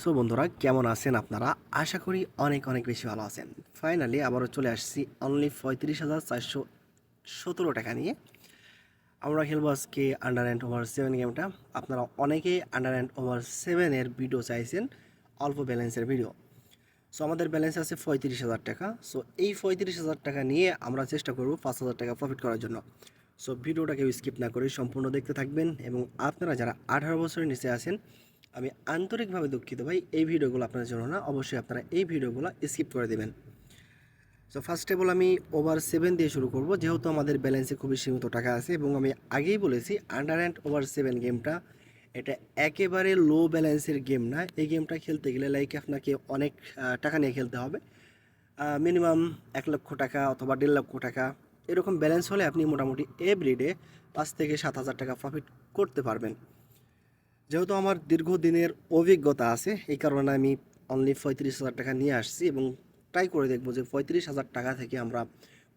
So বন্ধুরা কেমন আছেন আপনারা? আশা করি অনেক অনেক বেশি ভালো আছেন। ফাইনালি আবারও চলে আসছি অনলি ৩৫,৪১৭ টাকা নিয়ে। আমরা খেলবো আজকে আন্ডার অ্যান্ড ওভার 7 গেমটা। আপনারা অনেকেই আন্ডার অ্যান্ড ওভার 7-এর ভিডিও চাইছেন, অল্প ব্যালেন্সের ভিডিও। সো আমাদের ব্যালেন্স আছে ৩৫,০০০ টাকা। সো এই ৩৫,০০০ টাকা নিয়ে আমরা চেষ্টা করব ৫,০০০ টাকা প্রফিট করার জন্য। সো ভিডিওটা কেউ স্কিপ না করে সম্পূর্ণ দেখতে থাকবেন, এবং আপনারা যারা ১৮ বছরের নিচে আছেন, আমি আন্তরিকভাবে দুঃখিত ভাই, এই ভিডিওগুলো আপনাদের জন্য না। অবশ্যই আপনারা এই ভিডিওগুলো স্কিপ করে দেবেন। সো ফার্স্ট অফ অল আমি ওভার 7 দিয়ে শুরু করব, যেহেতু আমাদের ব্যালেন্সে খুবই সীমিত টাকা আছে, এবং আমি আগেই বলেছি আন্ডার অ্যান্ড ওভার 7 গেমটা এটা একেবারে লো ব্যালেন্সের গেম না। এই গেমটা খেলতে গেলে লাইক আপনাকে অনেক টাকা নিয়ে খেলতে হবে। মিনিমাম ১,০০,০০০ টাকা অথবা ১,৫,০০,০০০ টাকা এরকম ব্যালেন্স হলে আপনি মোটামুটি এভরিডে ৫ থেকে ৭ হাজার টাকা প্রফিট করতে পারবেন। যেহেতু আমার দীর্ঘদিনের অভিজ্ঞতা আছে, এই কারণে আমি অনলি ৩৫,০০০ টাকা নিয়ে আসছি, এবং ট্রাই করে দেখবো যে ৩৫,০০০ টাকা থেকে আমরা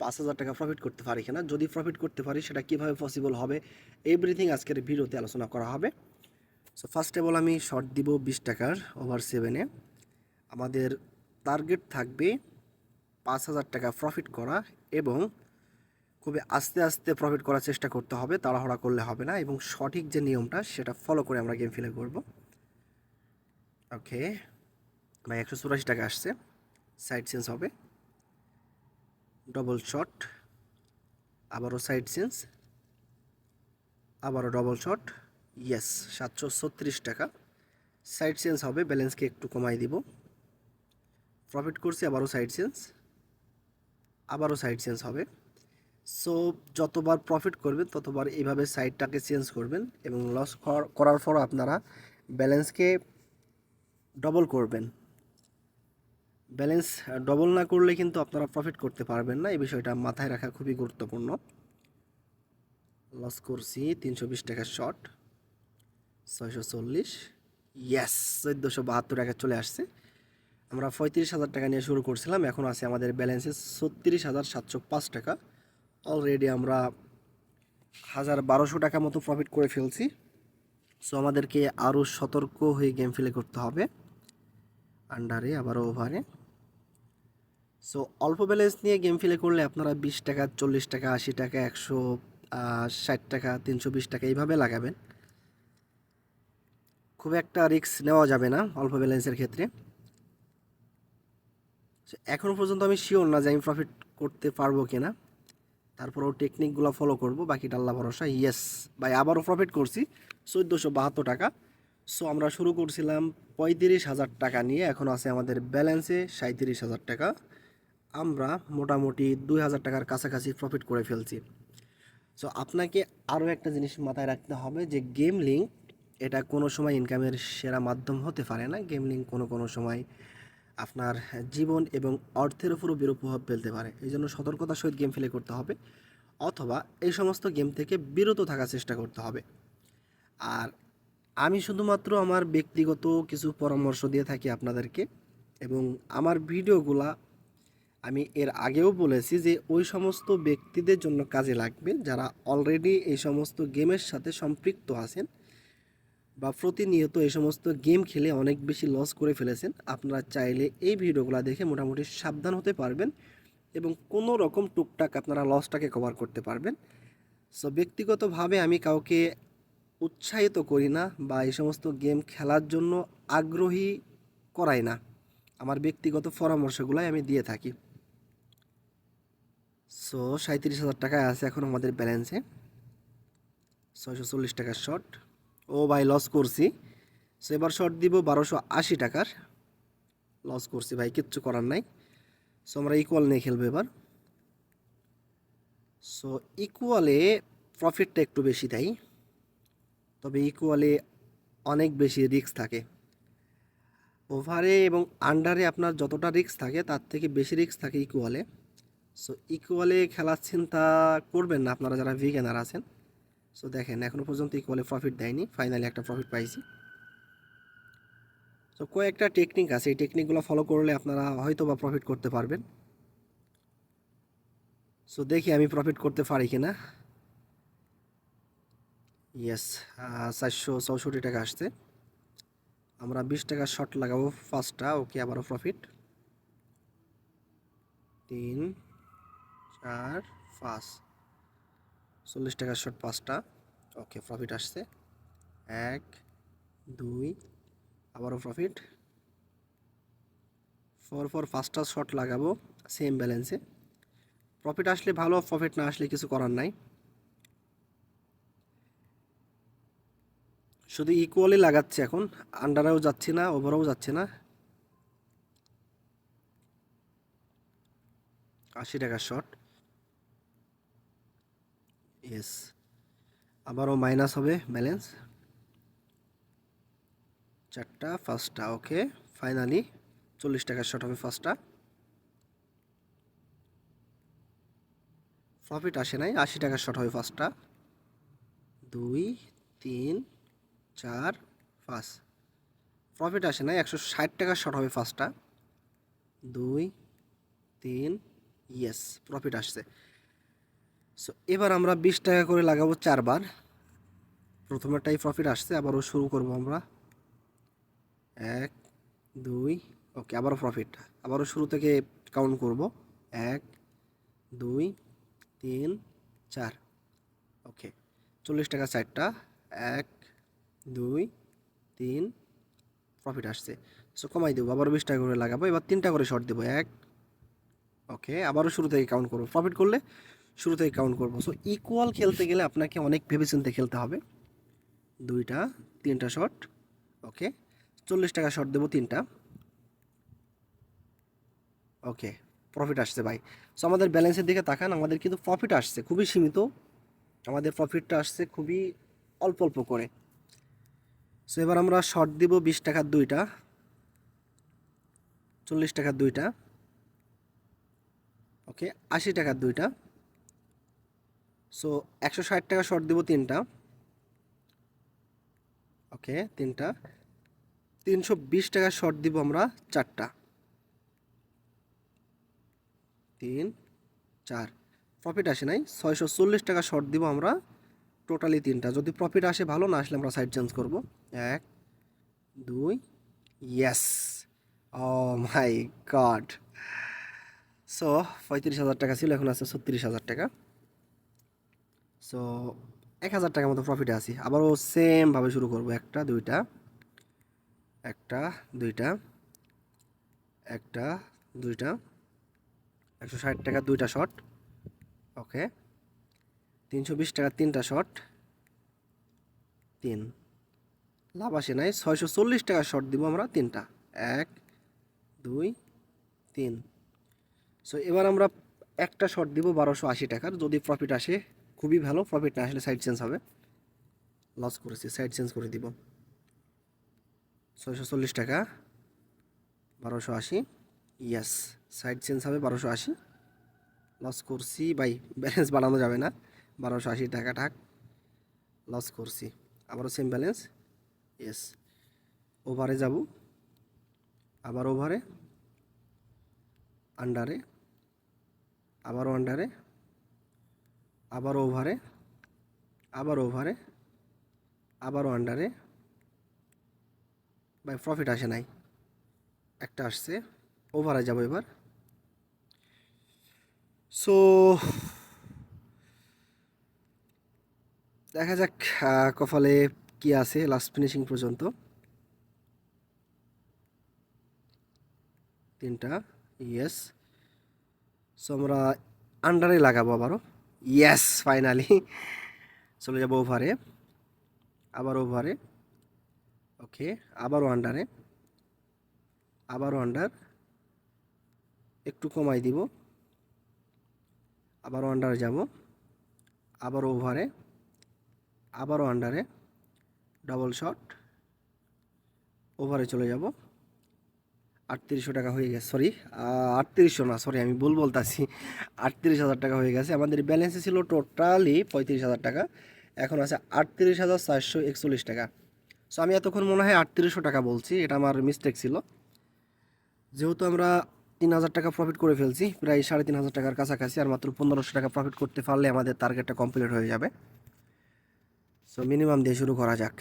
৫,০০০ টাকা প্রফিট করতে পারি কিনা। যদি প্রফিট করতে পারি সেটা কীভাবে পসিবল হবে, এভরিথিং আজকের ভিডিওতে আলোচনা করা হবে। সো ফার্স্ট অফ অল আমি শর্ট দিব ২০ টাকার ওভার 7-এ। আমাদের টার্গেট থাকবে ৫,০০০ টাকা প্রফিট করা, এবং খুবই আস্তে আস্তে প্রফিট করার চেষ্টা করতে হবে, তাড়াহুড়া করলে হবে না, এবং সঠিক যে নিয়মটা সেটা ফলো করে আমরা গেম প্লে করব। ওকে ভাই, ১৮৪ টাকা আসছে, সাইড চেঞ্জ হবে, ডবল শট, আবারও সাইড চেঞ্জ, আবারও ডবল শট, ইয়েস ৭৩৬ টাকা সাইড চেঞ্জ হবে। ব্যালেন্সকে একটু কমাই দিব, প্রফিট করছি, আবারও সাইড চেঞ্জ, আবারও সাইড চেঞ্জ হবে। সো যতবার প্রফিট করবেন ততবার এইভাবে সাইডটাকে চেঞ্জ করবেন, এবং লস করার পর আপনারা ব্যালেন্সকে ডবল করবেন। ব্যালেন্স ডবল না করলে কিন্তু আপনারা প্রফিট করতে পারবেন না, এই বিষয়টা মাথায় রাখা খুবই গুরুত্বপূর্ণ। লস করছি ৩২০ টাকার শট, ৬৪০, ইয়েস ১৪৭২ টাকা চলে আসছে। আমরা ৩৫,০০০ টাকা নিয়ে শুরু করছিলাম, এখন আছে আমাদের ব্যালেন্সে ৩৬,৭০৫ টাকা। অলরেডি আমরা ১,১২০০ টাকা মতো প্রফিট করে ফেলছি। সো আমাদেরকে আরও সতর্ক হয়ে গেম প্লে করতে হবে, আন্ডারে আবারও ওভারে। সো অল্প ব্যালেন্স নিয়ে গেম প্লে করলে আপনারা ২০ টাকা, ৪০ টাকা, ৮০ টাকা, ১৬০ টাকা, ৩২০ টাকা এইভাবে লাগাবেন। খুব একটা রিস্ক নেওয়া যাবে না অল্প ব্যালেন্সের ক্ষেত্রে। এখনও পর্যন্ত আমি শিওর না যে আমি প্রফিট করতে পারবো কিনা, তারপরেও টেকনিকগুলো ফলো করব, বাকিটা আল্লাহ ভরসা। ইয়েস ভাই, আবারও প্রফিট করছি ১৪৭২ টাকা। সো আমরা শুরু করছিলাম ৩৫,০০০ টাকা নিয়ে, এখন আছে আমাদের ব্যালেন্সে ৩৭,০০০ টাকা। আমরা মোটামুটি ২,০০০ টাকার কাছাকাছি প্রফিট করে ফেলছি। সো আপনাকে আরও একটা জিনিস মাথায় রাখতে হবে যে গেম লিঙ্ক এটা কোনো সময় ইনকামের সেরা মাধ্যম হতে পারে না। গেম লিঙ্ক কোনো কোনো সময় আপনার জীবন এবং অর্থের উপরও বিরূপ প্রভাব ফেলতে পারে। এই জন্য সতর্কতার সহিত গেম প্লে করতে হবে, অথবা এই সমস্ত গেম থেকে বিরত থাকার চেষ্টা করতে হবে। আর আমি শুধুমাত্র আমার ব্যক্তিগত কিছু পরামর্শ দিয়ে থাকি আপনাদেরকে, এবং আমার ভিডিওগুলা আমি এর আগেও বলেছি যে ওই সমস্ত ব্যক্তিদের জন্য কাজে লাগবে যারা অলরেডি এই সমস্ত গেমের সাথে সম্পৃক্ত আছেন, বা প্রতিনিয়ত এই সমস্ত গেম খেলে অনেক বেশি লস করে ফেলেছেন। আপনারা চাইলে এই ভিডিওগুলো দেখে মোটামুটি সাবধান হতে পারবেন, এবং কোনো রকম টুকটাক আপনারা লসটাকে কভার করতে পারবেন। সো ব্যক্তিগতভাবে আমি কাউকে উৎসাহিত করি না, বা এই সমস্ত গেম খেলার জন্য আগ্রহী করাই না। আমার ব্যক্তিগত পরামর্শগুলাই আমি দিয়ে থাকি। সো ৩৭,০০০ টাকায় আছে এখন আমাদের ব্যালেন্সে, ৬৪০ টাকার শট। ও ভাই, লস করছি। সো এবার শট দিব ১২৮০ টাকার, লস করছি ভাই, কিচ্ছু করার নাই। সো আমরা ইকুয়াল নিয়ে খেলবো এবার। সো ইকুয়ালে প্রফিটটা একটু বেশি দেয়, তবে ইকুয়ালে অনেক বেশি রিস্ক থাকে। ওভারে এবং আন্ডারে আপনার যতটা রিস্ক থাকে তার থেকে বেশি রিস্ক থাকে ইকুয়ালে। সো ইকুয়ালে খেলার চিন্তা করবেন না আপনারা যারা বিগিনার আছেন। সো দেখেন, এখনও পর্যন্ত ইকুয়ালে প্রফিট দেয়নি, ফাইনালি একটা প্রফিট পাইছি। সো কয়েকটা টেকনিক আছে, এই টেকনিকগুলো ফলো করলে আপনারা হয়তো বা প্রফিট করতে পারবেন। সো দেখি আমি প্রফিট করতে পারি কিনা। ইয়েস, ৪৬৪ টাকা আসছে, আমরা 20 টাকা শর্ট লাগাবো ফার্স্টটা। ওকে, আবারও প্রফিট 3 4 5, 40 টাকা শর্ট পাঁচটা। ওকে, প্রফিট আসছে 1 2, আবারও প্রফিট 4 পাঁচটা শর্ট লাগাবো সেম ব্যালেন্সে। প্রফিট আসলে ভালো, প্রফিট না আসলে কিছু করার নাই। শুধু ইকুয়ালি লাগাচ্ছে এখন, আন্ডারেও যাচ্ছি না, ওভারেও যাচ্ছে না। 80 টাকা শর্ট, ইয়েস। আবারও মাইনাস হবে ব্যালেন্স, চারটা ফার্স্টটা। ওকে, ফাইনালি 40 টাকা শর্ট হবে ফার্স্টটা। প্রফিট আসে নাই, 80 টাকা শর্ট হবে ফার্স্টটা। 2 3 4 5, প্রফিট আসে নাই, 160 টাকা শর্ট হবে ফার্স্টটা। 2 3, ইয়েস, প্রফিট আসছে। সো এবার আমরা 20 টাকা করে লাগাবো চারবার। প্রথমেরটাই প্রফিট আসছে, আবারও শুরু করব আমরা। 1 2, ওকে, আবারও প্রফিট, আবারও শুরু থেকে কাউন্ট করব। 1 2 3 4, ওকে, 40 টাকা চারটা। 1 2 3, প্রফিট আসছে। সো কমাই দেবো, আবারও 20 টাকা করে লাগাবো। এবার 3টা করে শর্ট দেবো। 1, ওকে, আবারও শুরু থেকে কাউন্ট করবো। প্রফিট করলে শুরু থেকে কাউন্ট করবো। সো ইকুয়াল খেলতে গেলে আপনাকে অনেক ভেবেচিন্তে খেলতে হবে। 2টা 3টা শর্ট, ওকে, 40 টাকা শর্ট দেবো 3টা। ওকে, প্রফিট আসছে ভাই। সো আমাদের ব্যালেন্সের দিকে তাকান, আমাদের কিন্তু প্রফিট আসছে খুবই সীমিত, আমাদের প্রফিটটা আসছে খুবই অল্প অল্প করে। সো এবার আমরা শর্ট দিব 20 টাকার 2টা, 40 টাকার 2টা, ওকে, 80 টাকার 2টা। সো 160 টাকা শর্ট দিব 3টা, ওকে, 3টা। 320 টাকা শর্ট দিব আমরা 4টা, 3 4, প্রফিট আসে নাই। 640 টাকা শর্ট দিব আমরা টোটালি 3টা। যদি প্রফিট আসে ভালো, না আসলে আমরা সাইড চেঞ্জ করব। 1 2, ইয়েস, ও মাই গড। সো 35,000 টাকা ছিল, এখন আছে 36,000 টাকা। সো 1,000 টাকার মতো প্রফিটে আছি। আবারও সেমভাবে শুরু করব। 1টা 2টা, 1টা 2টা, 1টা 2টা, 160 টাকা 2টা শর্ট, ওকে, 320 টাকা 3টা শর্ট, 3, লাভ আসে নাই। 640 টাকা শর্ট দিব আমরা 3টা, 1 2 3। সো এবার আমরা একটা শর্ট দিব 1280 টাকার। যদি প্রফিট আসে খুবই ভালো, প্রফিট না আসলে সাইড চেঞ্জ হবে। লস করেছি, সাইড চেঞ্জ করে দিব। 640 টাকা 1280, ইয়েস, সাইড চেঞ্জ হবে 1280। লস করছি ভাই, ব্যালেন্স বাড়ানো যাবে না। 1280 টাকা থাক, লস করছি। আবারও সেম ব্যালেন্স, ইয়েস। ওভারে যাব, আবার ওভারে, আন্ডারে, আবারও আন্ডারে, আবারও ওভারে, আবারও ওভারে, আবারও আন্ডারে। ভাই প্রফিট আসে নাই, একটা আসছে। ওভারে যাব এবার। সো দেখা যাক কপালে কি আছে লাস্ট ফিনিশিং পর্যন্ত। 3টা, ইয়েস। সো আমরা আন্ডারে লাগাবো আবারও, ইয়েস, ফাইনালি। চলে যাব ওভারে, আবার ওভারে, ওকে, আবারও আন্ডারে, আবারও আন্ডার, একটু কমাই দিব, আবারও আন্ডারে যাব, আবারও ওভারে, আবারও আন্ডারে, ডাবল শট, ওভারে চলে যাব। 3800 টাকা হয়ে গেছে, সরি 3800 না, সরি আমি ভুল বলতেছি, 38,000 টাকা হয়ে গেছে। আমাদের ব্যালেন্সে ছিল টোটালি 35,000 টাকা, এখন আছে 38,441 টাকা। সো আমি এতক্ষণ মনে হয় 3800 টাকা বলছি, এটা আমার মিস্টেক ছিল। যেহেতু আমরা 3,000 টাকা প্রফিট করে ফেলছি, প্রায় 3,500 টাকার কাছাকাছি, আর মাত্র 1500 টাকা প্রফিট করতে পারলে আমাদের টার্গেটটা কমপ্লিট হয়ে যাবে। সো মিনিমাম দিয়ে শুরু করা যাক।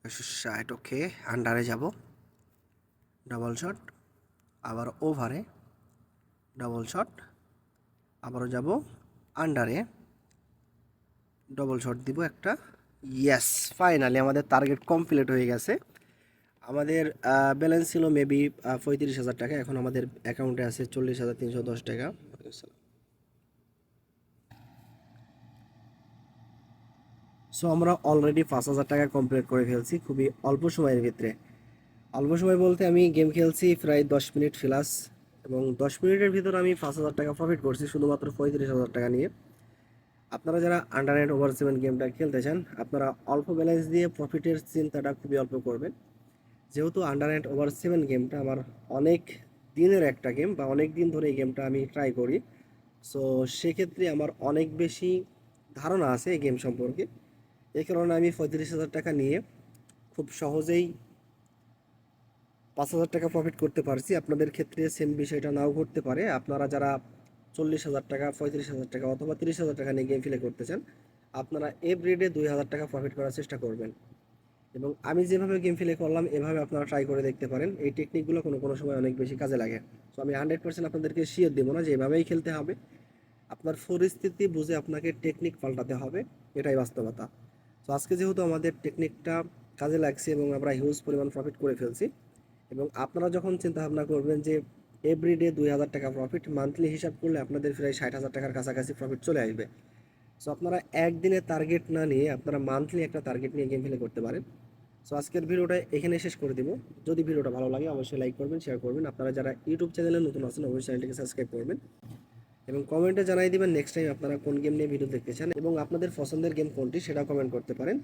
60, ওকে। আন্ডারে যাব, ডাবল শট, আবার ওভারে, ডাবল শট, আবারও যাব আন্ডারে, ডবল শট দিব একটা। ইয়েস, ফাইনালি আমাদের টার্গেট কমপ্লিট হয়ে গেছে। আমাদের ব্যালেন্স ছিল মেবি 35,000 টাকা, এখন আমাদের অ্যাকাউন্টে আছে 40,310 টাকা। সো আমরা অলরেডি 5,000 টাকা কমপ্লিট করে ফেলছি খুবই অল্প সময়ের ভিতরে। অল্প সময় বলতে আমি গেম খেলছি প্রায় 10 মিনিট প্লাস, এবং 10 মিনিটের ভিতর আমি 5,000 টাকা প্রফিট করছি শুধুমাত্র 35,000 টাকা নিয়ে। আপনারা যারা আন্ডার অ্যান্ড ওভার 7 গেমটা খেলতে চান, আপনারা অল্প ব্যালেন্স দিয়ে প্রফিটের চিন্তাটা খুবই অল্প করবেন। যেহেতু আন্ডার অ্যান্ড ওভার 7 গেমটা আমার অনেক দিনের একটা গেম, বা অনেক দিন ধরে এই গেমটা আমি ট্রাই করি, সো সেক্ষেত্রে আমার অনেক বেশি ধারণা আছে এই গেম সম্পর্কে। এই কারণে আমি 35,000 টাকা নিয়ে খুব সহজেই 5,000 টাকা প্রফিট করতে পারছি। আপনাদের ক্ষেত্রে সেম বিষয়টা নাও ঘটতে পারে। আপনারা যারা 40,000 টাকা, 35,000 টাকা অথবা 30,000 টাকা নিয়ে গেম প্লে করতে চান, আপনারা এভরিডে 2,000 টাকা প্রফিট করার চেষ্টা করবেন। এবং আমি যেভাবে গেম প্লে করলাম এভাবে আপনারা ট্রাই করে দেখতে পারেন। এই টেকনিকগুলো কোনো কোনো সময় অনেক বেশি কাজে লাগে। সো আমি 100% আপনাদেরকে শিওর দেবো না যে এভাবেই খেলতে হবে। আপনার পরিস্থিতি বুঝে আপনাকে টেকনিক পাল্টাতে হবে, এটাই বাস্তবতা। তো আজকে যেহেতু আমাদের টেকনিকটা কাজে লাগছে এবং আমরা হিউজ পরিমাণ প্রফিট করে ফেলছি, এবং আপনারা যখন চিন্তা ভাবনা করবেন যে এভরিডে 2,000 টাকা প্রফিট, মান্থলি হিসাব করলে আপনাদের প্রায় 60,000 টাকার কাছাকাছি প্রফিট চলে আসবে। সো আপনারা একদিনে টার্গেট না নিয়ে আপনারা মান্থলি একটা টার্গেট নিয়ে গেম প্লে করতে পারেন। সো আজকের ভিডিওটা এখানে শেষ করে দিব। যদি ভিডিওটা ভালো লাগে অবশ্যই লাইক করবেন, শেয়ার করবেন। আপনারা যারা ইউটিউব চ্যানেলে নতুন আছেন অবশ্যই চ্যানেলটিকে সাবস্ক্রাইব করবেন, এবং কমেন্টে জানাই দিবেন নেক্সট টাইম আপনারা কোন গেম নিয়ে ভিডিও দেখতে চান এবং আপনাদের পছন্দের গেম কোনটি সেটাও কমেন্ট করতে পারেন।